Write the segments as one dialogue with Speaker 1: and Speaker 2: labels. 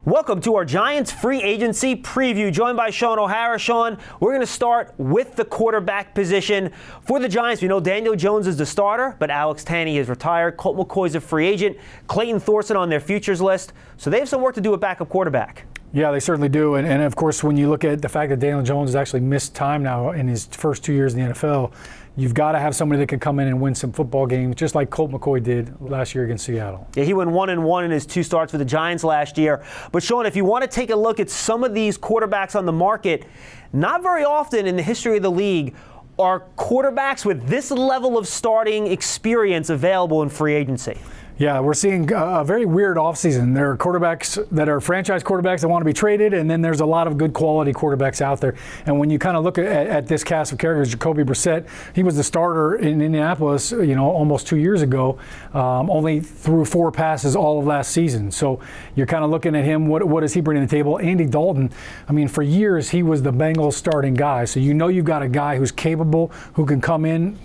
Speaker 1: Welcome to our Giants free agency preview, joined by Shaun O'Hara. Shaun, we're going to start with the quarterback position. For the Giants, we know Daniel Jones is the starter, but Alex Tanney is retired. Colt McCoy's a free agent. Clayton Thorson on their futures list. So they have some work to do at backup quarterback.
Speaker 2: Yeah, they certainly do. And of course, when you look at the fact that Daniel Jones has actually missed time now in his first 2 years in the NFL, you've got to have somebody that can come in and win some football games, just like Colt McCoy did last year against Seattle.
Speaker 1: Yeah, he went 1-1 in his 2 starts with the Giants last year. But Shaun, if you want to take a look at some of these quarterbacks on the market, not very often in the history of the league are quarterbacks with this level of starting experience available in free agency.
Speaker 2: Yeah, we're seeing a very weird offseason. There are quarterbacks that are franchise quarterbacks that want to be traded, and then there's a lot of good quality quarterbacks out there. And when you kind of look at this cast of characters, Jacoby Brissette, he was the starter in Indianapolis, almost 2 years ago, only threw 4 passes all of last season. So you're kind of looking at him, what does he bring to the table? Andy Dalton, I mean, for years he was the Bengals starting guy. So you've got a guy who's capable, who can come in.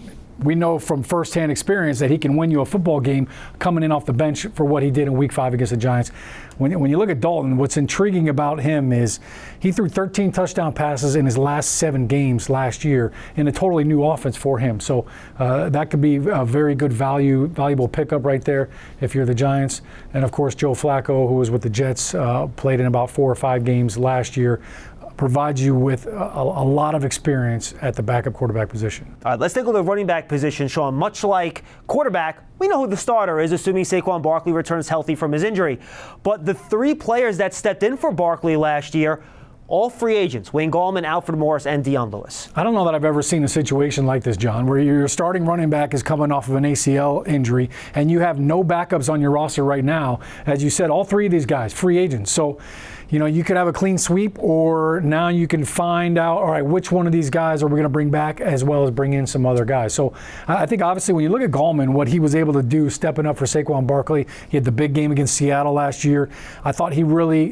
Speaker 2: We know from firsthand experience that he can win you a football game coming in off the bench for what he did in Week 5 against the Giants. When you look at Dalton, what's intriguing about him is he threw 13 touchdown passes in his last 7 games last year in a totally new offense for him. So that could be a very good valuable pickup right there if you're the Giants. And, of course, Joe Flacco, who was with the Jets, played in about 4 or 5 games last year, provides you with a lot of experience at the backup quarterback position.
Speaker 1: All right, let's take a look at the running back position, Shaun. Much like quarterback, we know who the starter is, assuming Saquon Barkley returns healthy from his injury. But the 3 players that stepped in for Barkley last year, all free agents: Wayne Gallman, Alfred Morris, and Dion Lewis.
Speaker 2: I don't know that I've ever seen a situation like this, John, where your starting running back is coming off of an ACL injury and you have no backups on your roster right now. As you said, all 3 of these guys, free agents. So, you could have a clean sweep, or now you can find out, all right, which one of these guys are we going to bring back, as well as bring in some other guys. So I think obviously when you look at Gallman, what he was able to do stepping up for Saquon Barkley, he had the big game against Seattle last year. I thought he really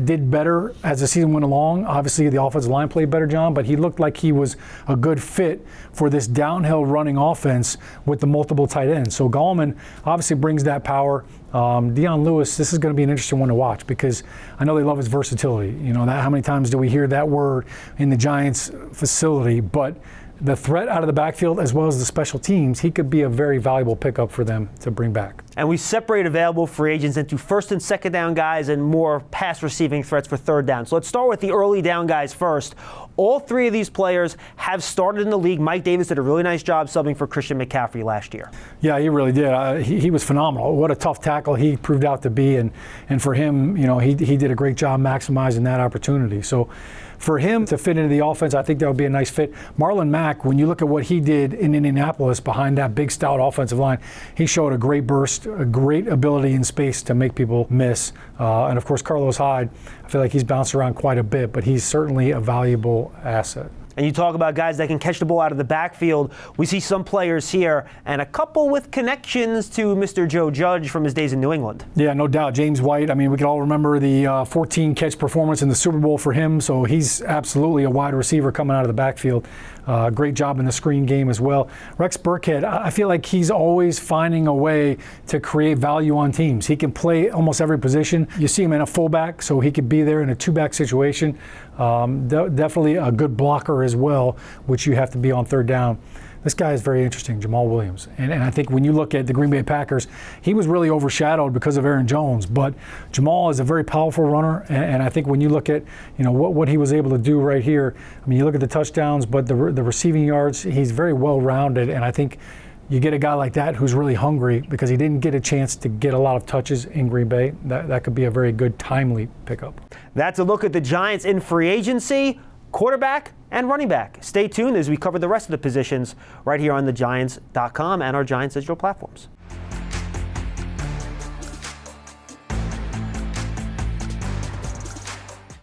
Speaker 2: did better as the season went along. Obviously the offensive line played better, John, but he looked like he was a good fit for this downhill running offense with the multiple tight ends. So Gallman obviously brings that power. Dion Lewis, this is going to be an interesting one to watch because I know they love his versatility. How many times do we hear that word in the Giants facility? But the threat out of the backfield as well as the special teams, he could be a very valuable pickup for them to bring back.
Speaker 1: And we separate available free agents into first and second down guys and more pass receiving threats for third down. So let's start with the early down guys first. All 3 of these players have started in the league. Mike Davis did a really nice job subbing for Christian McCaffrey last year.
Speaker 2: Yeah, he really did. He was phenomenal. What a tough tackle he proved out to be. And for him, he did a great job maximizing that opportunity. So for him to fit into the offense, I think that would be a nice fit. Marlon Mack, when you look at what he did in Indianapolis behind that big, stout offensive line, he showed a great burst, a great ability in space to make people miss. And, of course, Carlos Hyde, I feel like he's bounced around quite a bit, but he's certainly a valuable asset.
Speaker 1: And you talk about guys that can catch the ball out of the backfield. We see some players here and a couple with connections to Mr. Joe Judge from his days in New England.
Speaker 2: Yeah, no doubt. James White, I mean, we can all remember the 14-catch performance in the Super Bowl for him, so he's absolutely a wide receiver coming out of the backfield. Great job in the screen game as well. Rex Burkhead, I feel like he's always finding a way to create value on teams. He can play almost every position. You see him in a fullback, so he could be there in a 2-back situation. Definitely a good blocker as well, which you have to be on third down. This guy is very interesting, Jamal Williams. And I think when you look at the Green Bay Packers, he was really overshadowed because of Aaron Jones. But Jamal is a very powerful runner. And I think when you look at what he was able to do right here, I mean, you look at the touchdowns, but the receiving yards, he's very well-rounded. And I think you get a guy like that who's really hungry because he didn't get a chance to get a lot of touches in Green Bay. That could be a very good, timely pickup.
Speaker 1: That's a look at the Giants in free agency, quarterback, and running back. Stay tuned as we cover the rest of the positions right here on thegiants.com and our Giants digital platforms.